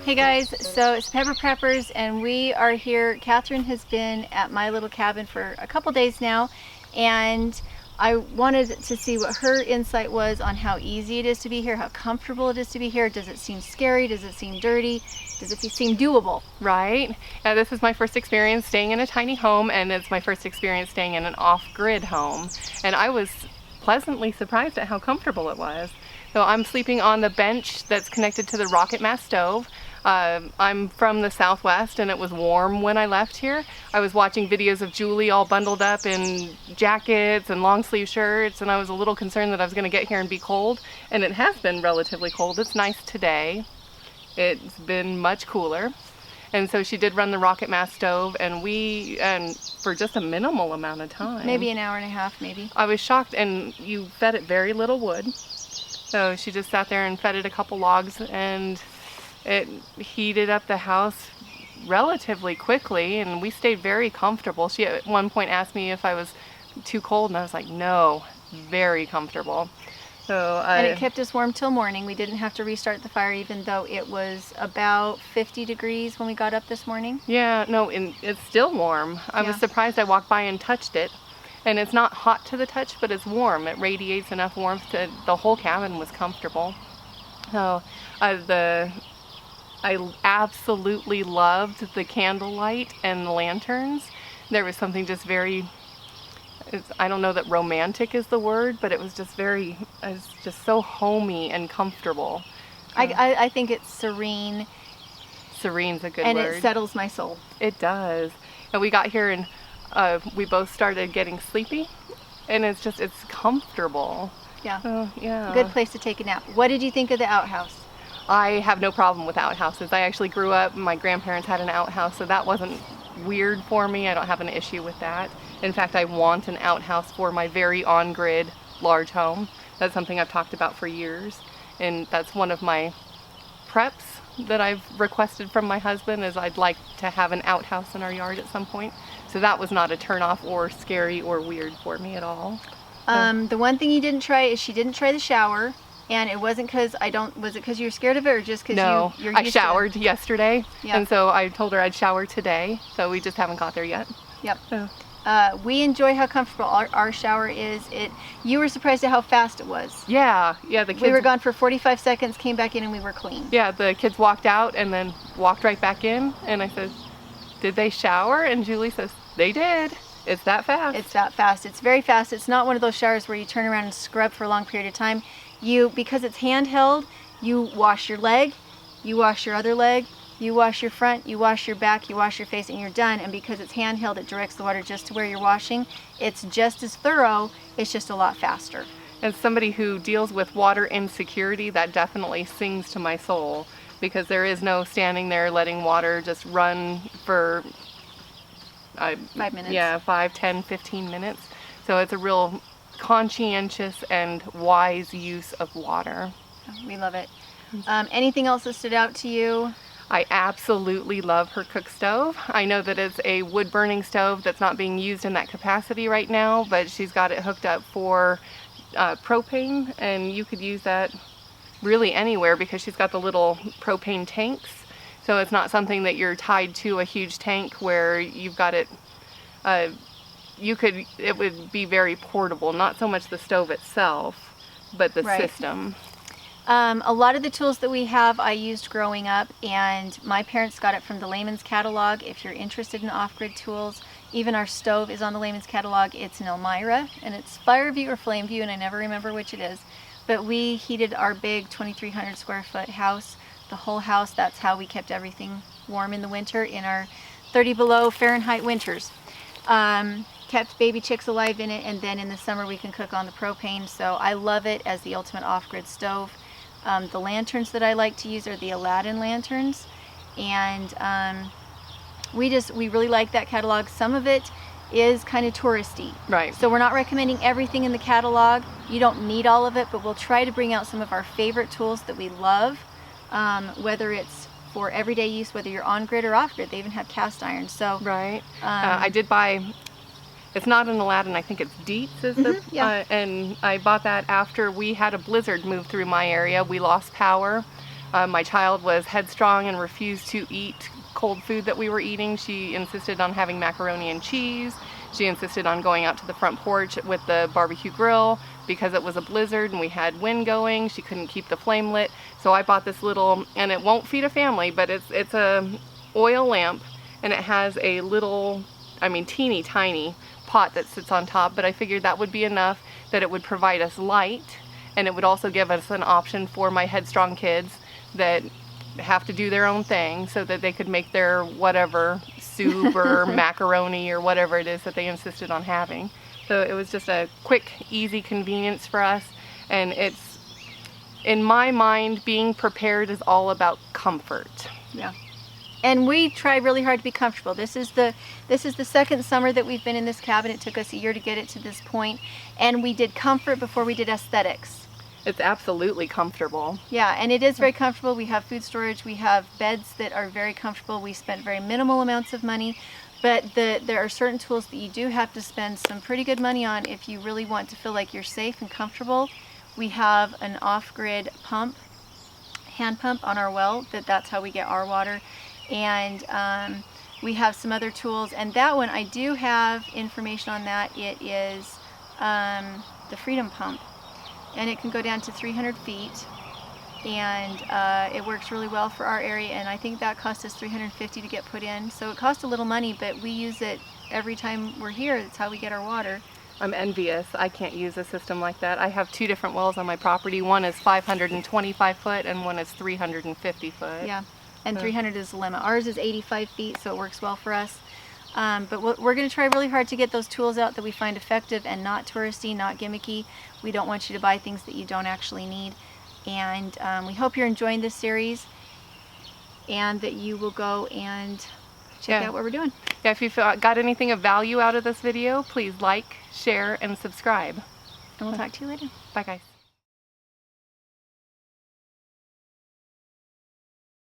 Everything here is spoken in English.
Hey guys, so it's Pepper Preppers and we are here. Catherine has been at my little cabin for a couple days now, and I wanted to see what her insight was on how easy it is to be here, how comfortable it is to be here. Does it seem scary? Does it seem dirty? Does it seem doable? Right. This is my first experience staying in a tiny home, and it's my first experience staying in an off-grid home. And I was pleasantly surprised at how comfortable it was. So I'm sleeping on the bench that's connected to the rocket mass stove. I'm from the Southwest and it was warm when I left here. I was watching videos of Julie all bundled up in jackets and long sleeve shirts, and I was a little concerned that I was going to get here and be cold, and it has been relatively cold. It's nice today. It's been much cooler. And so she did run the rocket mass stove, and for just a minimal amount of time. Maybe an hour and a half, maybe. I was shocked, and you fed it very little wood. So she just sat there and fed it a couple logs, and it heated up the house relatively quickly, and we stayed very comfortable. She at one point asked me if I was too cold, and I was like, no, very comfortable. So and it kept us warm till morning. We didn't have to restart the fire, even though it was about 50 degrees when we got up this morning. Yeah, no, and it's still warm. I was surprised. I walked by and touched it. And it's not hot to the touch, but it's warm. It radiates enough warmth to the whole cabin was comfortable. So I absolutely loved the candlelight and the lanterns. There was something just very, I don't know that romantic is the word, but it was just so homey and comfortable. I think it's serene. Serene's a good word. And it settles my soul. It does. And we got here and we both started getting sleepy, and it's comfortable. Yeah. Yeah. Good place to take a nap. What did you think of the outhouse? I have no problem with outhouses. I actually grew up, my grandparents had an outhouse, so that wasn't weird for me. I don't have an issue with that. In fact, I want an outhouse for my very on-grid large home. That's something I've talked about for years, and that's one of my preps that I've requested from my husband, is I'd like to have an outhouse in our yard at some point. So that was not a turnoff or scary or weird for me at all. The one thing you didn't try is she didn't try the shower, and it wasn't because was it because you were scared of it, or just because you're used I showered yesterday, Yeah. and so I told her I'd shower today, so we just haven't got there yet. Yep. So. We enjoy how comfortable our shower is. You were surprised at how fast it was. Yeah, the kids. We were gone for 45 seconds, came back in, and we were clean. Yeah, the kids walked out and then walked right back in, and I said, did they shower? And Julie says, they did. It's that fast. It's that fast. It's very fast. It's not one of those showers where you turn around and scrub for a long period of time. Because it's handheld, you wash your leg, you wash your other leg, you wash your front, you wash your back, you wash your face, and you're done. And because it's handheld, it directs the water just to where you're washing. It's just as thorough, it's just a lot faster. As somebody who deals with water insecurity, that definitely sings to my soul, because there is no standing there letting water just run for 5 minutes. Yeah, 5, 10, 15 minutes. So it's a real conscientious and wise use of water. We love it. Anything else that stood out to you? I absolutely love her cook stove. I know that it's a wood burning stove that's not being used in that capacity right now, but she's got it hooked up for propane, and you could use that really anywhere because she's got the little propane tanks. So it's not something that you're tied to a huge tank where you've got it, it would be very portable, not so much the stove itself, but the system. A lot of the tools that we have I used growing up, and my parents got it from the Layman's Catalog. If you're interested in off-grid tools, even our stove is on the Layman's Catalog. It's an Elmira, and it's Fireview or Flameview, and I never remember which it is. But we heated our big 2,300 square foot house, the whole house. That's how we kept everything warm in the winter in our 30 below Fahrenheit winters. Kept baby chicks alive in it, and then in the summer we can cook on the propane. So I love it as the ultimate off-grid stove. The lanterns that I like to use are the Aladdin lanterns, and we really like that catalog. Some of it is kind of touristy, right? So we're not recommending everything in the catalog. You don't need all of it, but we'll try to bring out some of our favorite tools that we love, whether it's for everyday use, whether you're on grid or off grid. They even have cast iron. So right. I did buy. It's not an Aladdin, I think it's Dietz is the, and I bought that after we had a blizzard move through my area. We lost power My child was headstrong and refused to eat cold food that we were eating. She insisted on having macaroni and cheese. She insisted on going out to the front porch with the barbecue grill because it was a blizzard and we had wind going. She couldn't keep the flame lit. So I bought this little, and it won't feed a family, but it's a oil lamp, and it has a little, I mean teeny tiny pot that sits on top, but I figured that would be enough, that it would provide us light, and it would also give us an option for my headstrong kids that have to do their own thing so that they could make their whatever soup or macaroni or whatever it is that they insisted on having. So it was just a quick, easy convenience for us, and it's, in my mind, being prepared is all about comfort. Yeah. And we try really hard to be comfortable. This is the second summer that we've been in this cabin. It took us a year to get it to this point, and we did comfort before we did aesthetics. It's absolutely comfortable. Yeah, and it is very comfortable. We have food storage. We have beds that are very comfortable. We spent very minimal amounts of money, but there are certain tools that you do have to spend some pretty good money on if you really want to feel like you're safe and comfortable. We have an off-grid pump, hand pump on our well. That's how we get our water. And we have some other tools, and that one I do have information on that. It is the Freedom Pump, and it can go down to 300 feet, and it works really well for our area, and I think that cost us $350 to get put in. So it cost a little money, but we use it every time we're here. That's how we get our water. I'm envious. I can't use a system like that. I have two different wells on my property. One is 525 foot and one is 350 foot. Yeah, and 300 is the limit. Ours is 85 feet, so it works well for us. But we're going to try really hard to get those tools out that we find effective and not touristy, not gimmicky. We don't want you to buy things that you don't actually need. And we hope you're enjoying this series and that you will go and check out what we're doing. Yeah, if you got anything of value out of this video, please like, share, and subscribe. And we'll talk to you later. Bye, guys.